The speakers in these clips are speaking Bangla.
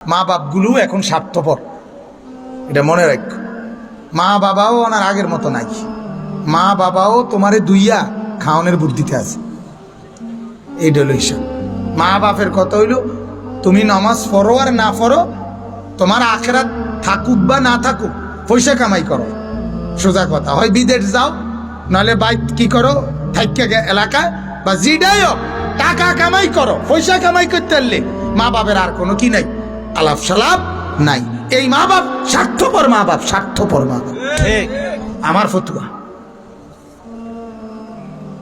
মা বাপগুলো এখন স্বার্থপর, এটা মনে রাখ। মা বাবাও ওনার আগের মতো নাই। মা বাবাও তোমারে দুইয়া খাওয়ানোর বুদ্ধিতে আছে। এইটা হলো হিসাব। মা বাপের কথা হইল তুমি নামাজ পড়ো আর না পড়ো, তোমার আখেরাত থাকুক বা না থাকুক, পয়সা কামাই করো। সোজা কথা, হয় বিদেশ যাও, নাহলে বাইক কি করো থাইকা এলাকায়, বা জিডাই হোক টাকা কামাই করো। পয়সা কামাই করতে পারলে মা বাপের আর কোনো কি নাই, আলাপ সালাপ নাই। এই মা বাপ স্বার্থপর মা বাপ, স্বার্থপর মা বাপ। আমার ফতুয়া।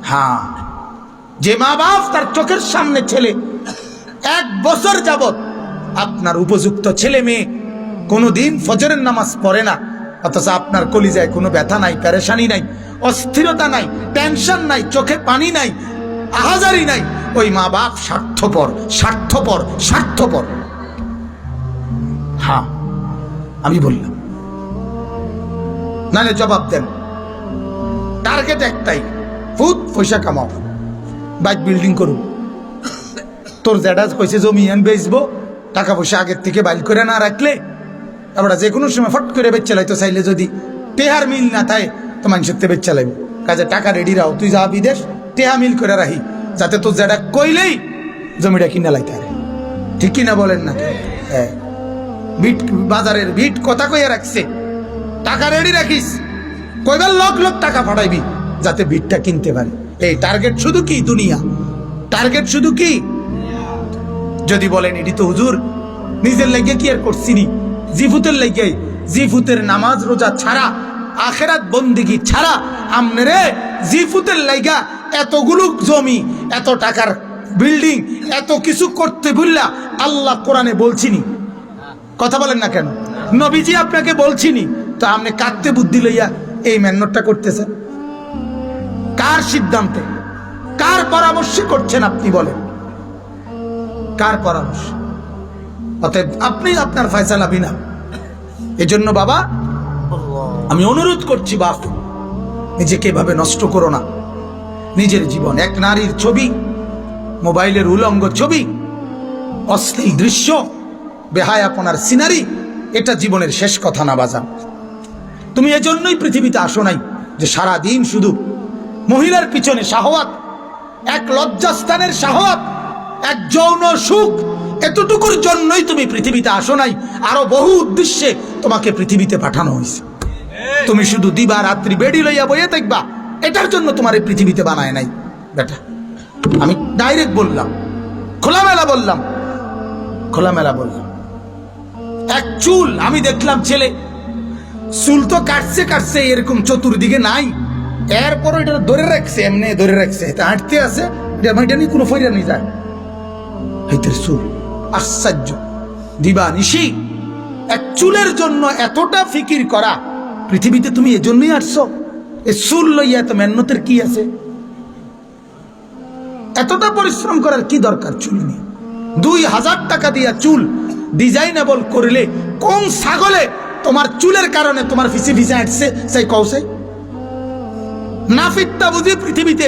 হ্যাঁ, যে মা বাপ তার চোখের সামনে ছেলে 1 বছর যাবত আপনার উপযুক্ত ছেলে মেয়ে কোনোদিন ফজরের নামাজ পড়ে না, অথচ আপনার কলিজায় কোনো ব্যথা নাই, পেরেশানি নাই, অস্থিরতা নাই, টেনশন নাই, চোখে পানি নাই, আহাজারি নাই, ওই মা বাপ স্বার্থপর, স্বার্থপর, স্বার্থপর। হ্যাঁ, আমি বললাম, নাহলে জবাব দেন। টার্গেট একটাই, ফুট পয়সা কামাও, বাইক বিল্ডিং করুন। তোর জ্যাডা কইছে জমি বেচবো, টাকা পয়সা আগের থেকে বাইল করে না রাখলে আমরা যে কোনো সময় ফট করে বেচ চালাইতো, চাইলে যদি টেহার মিল না থাকে তো মানুষের তে বেচ চালাইব। কাজে টাকা রেডি রাও, তুই যা বিদেশ টেহা মিল করে রাখি, যাতে তোর জ্যাডা কইলেই জমিটা কিনা লাইতে পারে। ঠিক কিনা বলেন না? হ্যাঁ, বিট বাজারের বিট কথা কইয়া রাখছে, টাকা রেডি রাখিস, কইবার লক লক টাকা পাঠাইবি যাতে বিটটা কিনতে পারে। এই টার্গেট শুধু কি দুনিয়া, টার্গেট শুধু কি? যদি বলেন এটি তো হুজুর নিজের লাইগে কি আর করছিনি, জিফুতের লাইগে, জিফুতের নামাজ রোজা ছাড়া, আখেরাত বন্দিগি ছাড়া আমনেরে জিফুতের লাইগা এতগুলো জমি, এত টাকার বিল্ডিং, এত কিছু করতে বললা আল্লাহ কোরআনে বলছিনি? কথা বলেন না কেন? নবীজি আপনাকে বলছিনি? তো আপনি কাটতে বুদ্ধি লইয়া এই মেহনতটা করতেছেন? কার সিদ্ধান্তে, কার পরামর্শে করছেন আপনি বলেন? কার পরামর্শ? অতএব আপনি আপনার ফয়সালা বিনা। এজন্য বাবা আমি অনুরোধ করছি, বাপ নিজেকে এভাবে নষ্ট করো না। নিজের জীবন, এক নারীর ছবি, মোবাইলের উলঙ্গ ছবি, অশ্লীল দৃশ্য, বেহায়াপনার সিনারি, এটা জীবনের শেষ কথা না বাজান। তুমি এজন্যই পৃথিবীতে আসো নাই যে সারা দিন শুধু মহিলার পিছনে শাহওয়াত, এক লজ্জাস্থানের শাহওয়াত, এক যৌন সুখ, এতটুকুর জন্যই তুমি পৃথিবীতে আসো নাই। আরো বহু উদ্দেশ্যে তোমাকে পৃথিবীতে পাঠানো হয়েছে। তুমি শুধু দিবা রাত্রি বেডি লইয়া বইয়া দেখবা, এটার জন্য তোমার এই পৃথিবীতে বানায় নাই বেটা। আমি ডাইরেক্ট বললাম, খোলামেলা বললাম, খোলামেলা বললাম। এক চুল আমি দেখলাম ছেলে, চুল তো কাটছে কাটছে, এরকম চতুর্দিকে নাই, এরপর এটা ধরে রাখছে, এমনি ধরে রাখছে, হাঁটতে আছে, এটা নিয়ে কোনো ফইরা নিয়ে যায়। হাইতের চুল, আশ্চর্য। দিবা নিশি এক চুলের জন্য এতটা ফিকির করা, পৃথিবীতে তুমি এজন্যই আসছো? এই চুল লইয়া এত মেহনতের কি আছে? এতটা পরিশ্রম করার কি দরকার চুল নিয়ে? 2000 টাকা দিয়া চুল ডিজাইনেবল করলে কোন ছাগলে তোমার চুলের কারণে তোমার ফিসে ফিসে হাঁটছে সেই কৌশে? নাফিদটা বুঝি পৃথিবীতে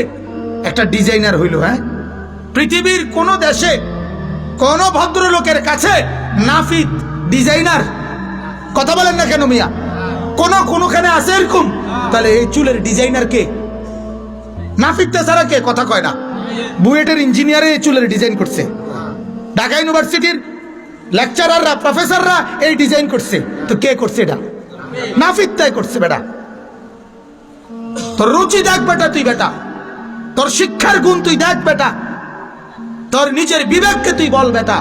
একটা ডিজাইনার হইল? হ্যাঁ, পৃথিবীর কোন দেশে কোন ভদ্রলোকের কাছে নাফিদ ডিজাইনার? কথা বলেন না কেন মিয়া? কোনখানে আছে এরকম? তাহলে এই চুলের ডিজাইনার কে? নাফিদটা ছাড়া কে? কথা কয় না। বুয়েটের ইঞ্জিনিয়ারে এই চুলের ডিজাইন করছে, ঢাকা ইউনিভার্সিটির লেকচারাররা, প্রফেসররা এই ডিজাইন করছে। তো কে করছে এটা? নাফিদটাই করছে বেটা। তোর রুচি দেখ বেটা, তুই বেটা, তোর শিক্ষার গুণ তুই দেখ বেটা, তোর নিজের বিবেককে তুই বল বেটা,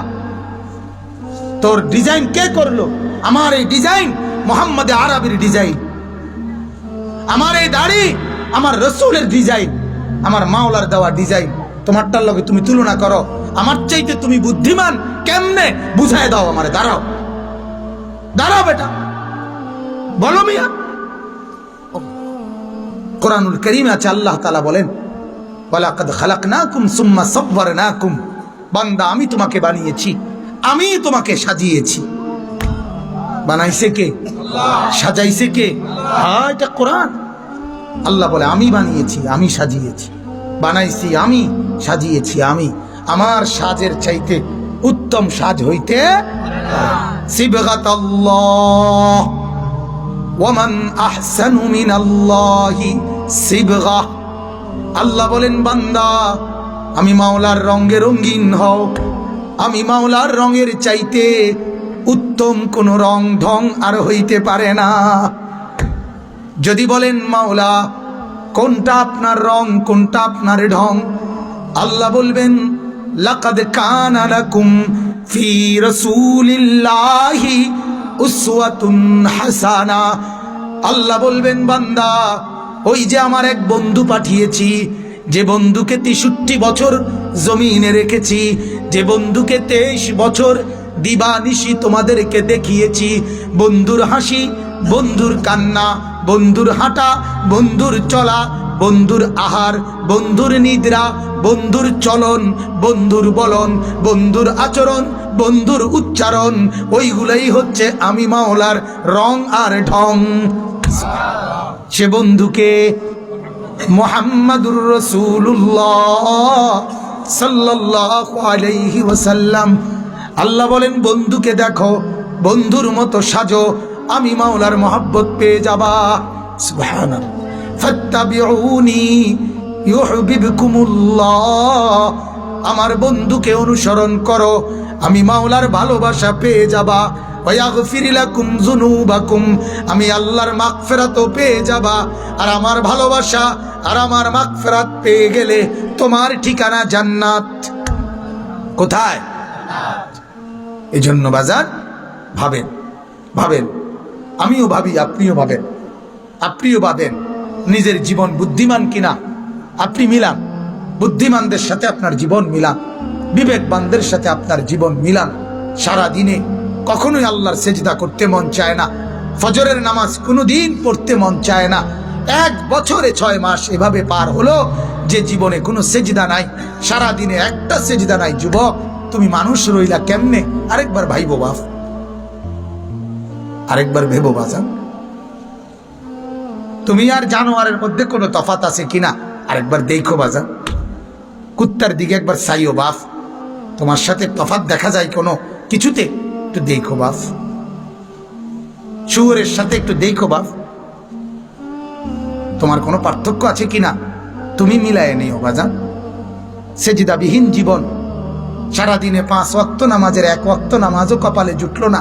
তোর ডিজাইন কে করলো? আমার এই ডিজাইন মোহাম্মদ আরবির ডিজাইন, আমার এই দাড়ি আমার রসুলের ডিজাইন, আমার মাওলার দেওয়া ডিজাইন। তোমারটার লগে তুমি তুলনা করো, আমার চাইতে তুমি বুদ্ধিমান কেমনে বুঝায় দাও আমারে। দাঁড়াও, দাঁড়াও বেটা, বলো মিয়া। কোরআনুল কারীমে আছে, আল্লাহ তাআলা বলেন, ওয়ালাকাদ খালাকনাকুম সুম্মা সাওয়ারনাকুম, বান্দা আমি তোমাকে বানিয়েছি, আমি তোমাকে সাজিয়েছি। বানাইছে কে? আল্লাহ। সাজাইছে কে? হ্যাঁ, এটা কোরআন। আল্লাহ বলে আমি বানিয়েছি, আমি সাজিয়েছি, বানাইছি আমি, সাজিয়েছি আমি। আমার সাজের চাইতে উত্তম সাজ হইতে সিবগাতাল্লাহ ওয়া মান আহসানু মিনাল্লাহি সিবগা। আল্লাহ বলেন বান্দা আমি মাওলার রঙে রঙিন হও, আমি মাওলার রঙের চাইতে উত্তম কোন রং ঢং আর হইতে পারে না। যদি বলেন মাওলা কোনটা আপনার রং, কোনটা আপনার ঢং, আল্লাহ বলবেন লাকাদ কানা লাকুম ফি রাসূলিল্লাহি উসওয়াতুন হাসানা। আল্লাহ বলবেন বান্দা ওই যে আমার এক বন্ধু পাঠিয়েছি, যে বন্ধুকে 63 বছর জমিনে রেখেছি, যে বন্ধুকে 23 বছর দিবানিশি তোমাদেরকে দেখিয়েছি, বন্ধুর হাসি, বন্ধুর কান্না, বন্ধুর হাঁটা, বন্ধুর চলা, বন্ধুর আহার, বন্ধুর নিদ্রা, বন্ধুর চলন, বন্ধুর বলন, বন্ধুর আচরণ, বন্ধুর উচ্চারণ, ওইগুলাই হচ্ছে আমি মাওলার রং আর ঢং। সে বন্ধুকে মুহাম্মাদুর রাসূলুল্লাহ সাল্লাল্লাহু আলাইহি ওয়াসাল্লাম। আল্লাহ বলেন বন্ধুকে দেখো, বন্ধুর মতো সাজো, আমি মাওলার মহব্বত পেয়ে যাবা। সুবহানাল্লাহ। ফাত্তাবিউনি ইউহিব্বুকুমুল্লাহ। আমার বন্ধুকে অনুসরণ করো, আমি মাওলার ভালোবাসা পেয়ে যাবা। ওয়াগফির লাকুম যুনুবাকুম। আমি আল্লাহর মাগফিরাতও পেয়ে যাবা। আর আমার ভালোবাসা আর আমার মাগফিরাত পেয়ে গেলে তোমার ঠিকানা জান্নাত। কোথায়? এজন্য বাজার ভাবেন, ভাবেন, আমিও ভাবি, আপনিও ভাবেন, আপনিও ভাবেন নিজের জীবন বুদ্ধিমান কিনা। আপনি মিলান, বুদ্ধিমানদের সাথে আপনার জীবন মিলান, বিবেকবানদের সাথে আপনার জীবন মিলান। সারা দিনে কখনোই আল্লাহর সেজদা করতে মন চায় না, ফজরের নামাজ কোনোদিন পড়তে মন চায় না। 1 বছরে 6 মাস এভাবে পার হলো যে জীবনে কোনো সেজদা নাই, সারা দিনে একটা সেজদা নাই। যুবক তুমি মানুষ রইলা কেমনে? আরেকবার ভাইবো বাপ, আরেকবার ভেবো বাজান, তুমি আর জানোয়ারের মধ্যে কোনো তফাত আছে কিনা আরেকবার দেখো বাজান। কুত্তার দিকে একবার চাইও বাপ, তোমার সাথে তফাত দেখা যায় কোনো কিছুতে? একটু দেখো বাপ। শুয়োরের সাথে একটু দেখো বাপ, তোমার কোনো পার্থক্য আছে কিনা? তুমি মিলায় নিও বাজান। সেজদাবিহীন জীবন, সারাদিনে 5 ওয়াক্ত নামাজের 1 ওয়াক্ত নামাজও কপালে জুটলো না।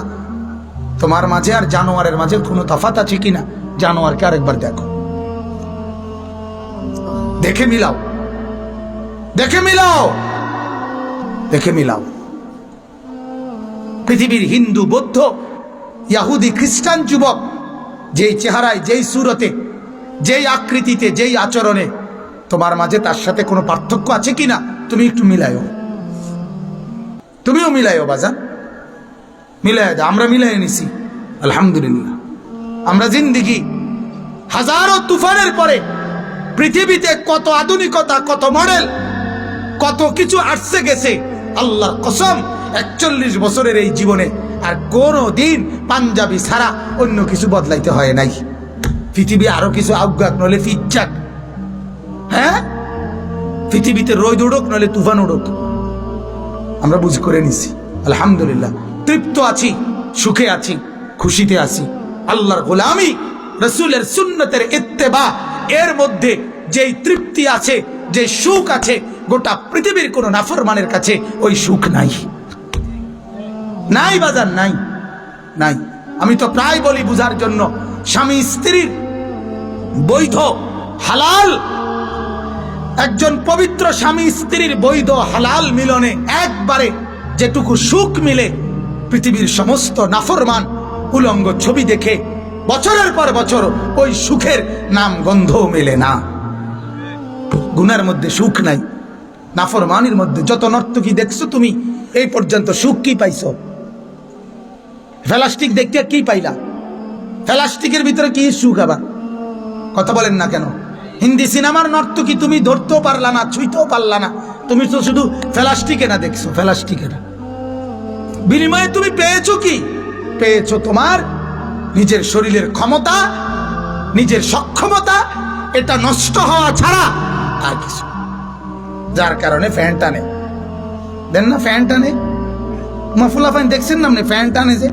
তোমার মাঝে আর জানোয়ারের মাঝে কোনো তফাত আছে কিনা? জানোয়ারকে আরেকবার দেখো, দেখে মিলাও, দেখে মিলাও, দেখে মিলাও। পৃথিবীর হিন্দু, বৌদ্ধ, ইহুদি, খ্রিস্টান যুবক যেই চেহারায়, যেই সুরতে, যেই আকৃতিতে, যেই আচরণে, তোমার মাঝে তার সাথে কোনো পার্থক্য আছে কিনা তুমি একটু মিলাইও। তুমিও মিলাইও বাজান, মিলাই দাও। আমরা মিলাই নিছি আলহামদুলিল্লাহ। আমরা জিন্দিগি হাজারো তুফানের পরে পৃথিবীতে কত আধুনিকতা, কত মডেল, কত কিছু আসছে গেছে। আল্লাহর কসম 41 বছরের এই জীবনে আর কোনো দিন পাঞ্জাবি ছাড়া অন্য কিছু বদলাইতে হয় নাই। পৃথিবী আরো কিছু আউগাক নলে ফিচ্চাক, হ্যাঁ, পৃথিবীতে রোদ উড়ুক নলে তুফান উড়ুক, আমরা বুঝ করে নিছি আলহামদুলিল্লাহ। তৃপ্ত আছি, সুখে আছি, খুশিতে আছি। আল্লাহর গোলামি, রাসূলের সুন্নতের ইত্তেবা, এর মধ্যে যেই তৃপ্তি আছে, যে সুখ আছে, গোটা পৃথিবীর কোন নাফরমানের কাছে ওই সুখ নাই, নাই বাজার, নাই, নাই। আমি তো প্রায় বলি বুঝার জন্য, স্বামী স্ত্রীর বৈধ হালাল, একজন পবিত্র স্বামী স্ত্রীর বৈধ হালাল মিলনে একবারে যেটুকু সুখ মিলে, পৃথিবীর সমস্ত নাফরমান উলঙ্গ ছবি দেখে বছরের পর বছর ওই সুখের নাম গন্ধও মেলে না। গুনার মধ্যে সুখ নাই, নাফরমানির মধ্যে যত নর্তকী দেখছো তুমি এই পর্যন্ত সুখ কি পাইছো? ফেলাস্টিক দেখতে কি পাইলা? ফেলাস্টিকের ভিতরে কি সুখ? আবার কথা বলেন না কেন? হিন্দি সিনেমার নর্তকী তুমি ধরতেও পারলা না, ছুঁইতেও পারলা না, তুমি তো শুধু ফেলাস্টিকে না দেখছো, ফেলাস্টিকে না। বিনিময়ে তুমি পেয়েছো কি? পেয়েছো তোমার নিজের শরীরের ক্ষমতা, নিজের সক্ষমতা, এটা নষ্ট হওয়া ছাড়া আর কিছু। যার কারণে ফ্যান টানে, দেন না ফ্যান টানে, মাফুলা ফাইন দেখছেন না আপনি ফ্যান টানে যে